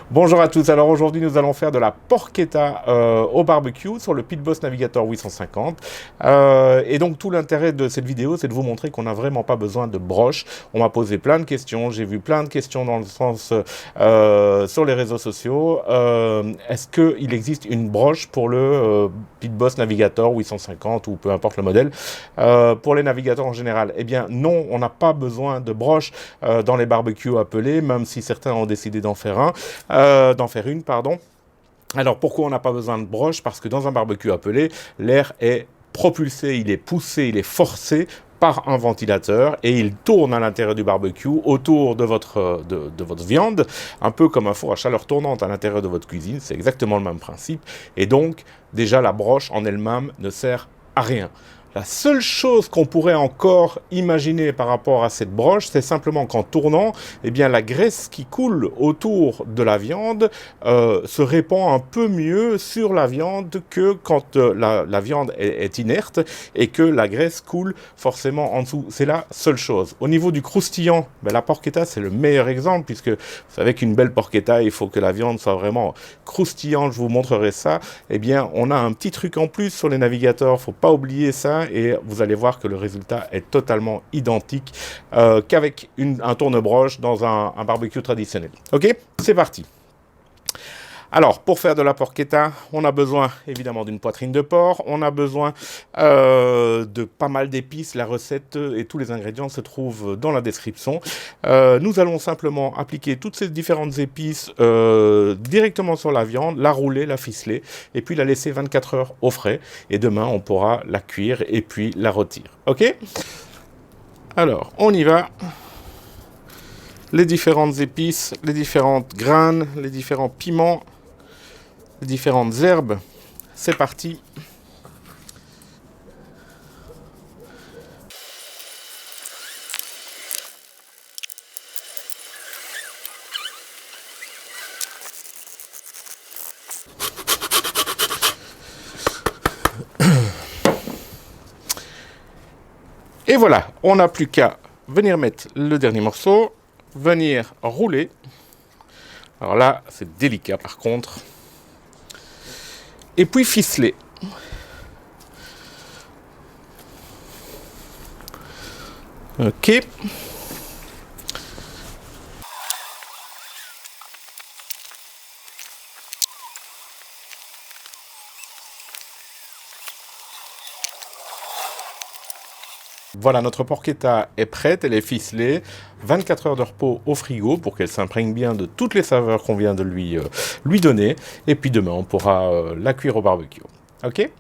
Bonjour à tous, alors aujourd'hui nous allons faire de la porchetta au barbecue sur le Pitboss Navigator 850 et donc tout l'intérêt de cette vidéo c'est de vous montrer qu'on n'a vraiment pas besoin de broche. On m'a posé plein de questions, j'ai vu plein de questions dans le sens sur les réseaux sociaux. Est-ce qu'il existe une broche pour le Pitboss Navigator 850 ou peu importe le modèle pour les navigateurs en général? Eh bien non, on n'a pas besoin de broche dans les barbecues appelés, même si certains ont décidé d'en faire une, pardon. Alors pourquoi on n'a pas besoin de broche? Parce que dans un barbecue appelé, l'air est propulsé, il est poussé, il est forcé par un ventilateur et il tourne à l'intérieur du barbecue autour de votre viande, un peu comme un four à chaleur tournante à l'intérieur de votre cuisine, c'est exactement le même principe. Et donc déjà la broche en elle-même ne sert à rien. La seule chose qu'on pourrait encore imaginer par rapport à cette broche, c'est simplement qu'en tournant, eh bien, la graisse qui coule autour de la viande se répand un peu mieux sur la viande que quand la viande est inerte et que la graisse coule forcément en dessous. C'est la seule chose. Au niveau du croustillant, ben, la porchetta, c'est le meilleur exemple puisque vous savez qu'une belle porchetta, il faut que la viande soit vraiment croustillante. Je vous montrerai ça. Eh bien, on a un petit truc en plus sur les navigateurs. Faut pas oublier ça. Et vous allez voir que le résultat est totalement identique qu'avec un tourne-broche dans un barbecue traditionnel. Ok, c'est parti. Alors, pour faire de la porchetta, on a besoin évidemment d'une poitrine de porc, on a besoin de pas mal d'épices, la recette et tous les ingrédients se trouvent dans la description. Nous allons simplement appliquer toutes ces différentes épices directement sur la viande, la rouler, la ficeler, et puis la laisser 24 heures au frais. Et demain, on pourra la cuire et puis la rôtir. Ok? Alors, on y va. Les différentes épices, les différentes graines, les différents piments, les différentes herbes, c'est parti. Et voilà, on n'a plus qu'à venir mettre le dernier morceau, venir rouler. Alors là, c'est délicat par contre. Et puis ficeler. Ok. Voilà, notre porchetta est prête, elle est ficelée. 24 heures de repos au frigo pour qu'elle s'imprègne bien de toutes les saveurs qu'on vient de lui donner. Et puis demain, on pourra la cuire au barbecue. Ok?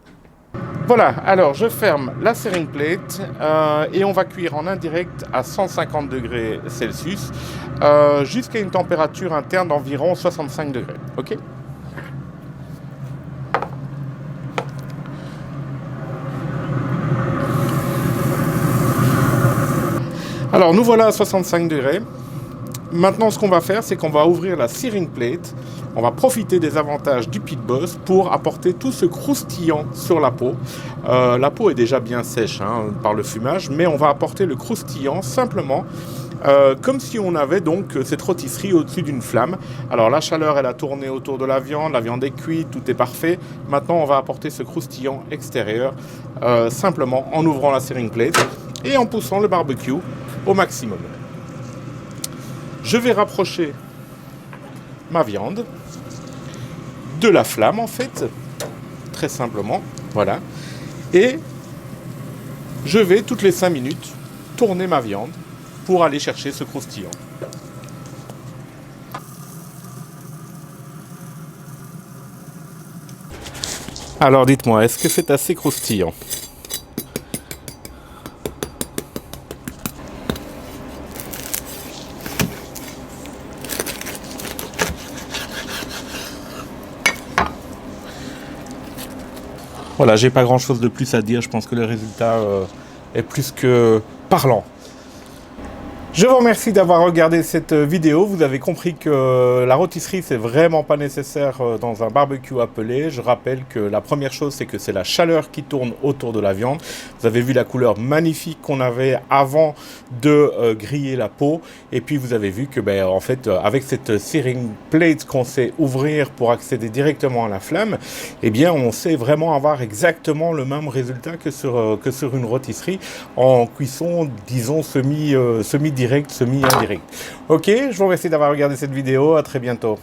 Voilà, alors je ferme la searing plate et on va cuire en indirect à 150 degrés Celsius jusqu'à une température interne d'environ 65 degrés. Ok? Alors nous voilà à 65 degrés. Maintenant ce qu'on va faire, c'est qu'on va ouvrir la searing plate. On va profiter des avantages du Pitboss pour apporter tout ce croustillant sur la peau. La peau est déjà bien sèche par le fumage, mais on va apporter le croustillant simplement comme si on avait donc cette rôtisserie au-dessus d'une flamme. Alors la chaleur elle a tourné autour de la viande est cuite, tout est parfait. Maintenant on va apporter ce croustillant extérieur simplement en ouvrant la searing plate et en poussant le barbecue au maximum. Je vais rapprocher ma viande de la flamme en fait, très simplement, voilà. Et je vais toutes les 5 minutes tourner ma viande pour aller chercher ce croustillant. Alors dites-moi, est-ce que c'est assez croustillant ? Voilà, j'ai pas grand chose de plus à dire, je pense que le résultat est plus que parlant. Je vous remercie d'avoir regardé cette vidéo. Vous avez compris que la rôtisserie, c'est vraiment pas nécessaire dans un barbecue appelé. Je rappelle que la première chose, c'est que c'est la chaleur qui tourne autour de la viande. Vous avez vu la couleur magnifique qu'on avait avant de griller la peau. Et puis vous avez vu que, en fait, avec cette searing plate qu'on sait ouvrir pour accéder directement à la flamme, eh bien, on sait vraiment avoir exactement le même résultat que sur une rôtisserie en cuisson, disons, semi-direct, semi-indirect. Ok, je vous remercie d'avoir regardé cette vidéo. À très bientôt.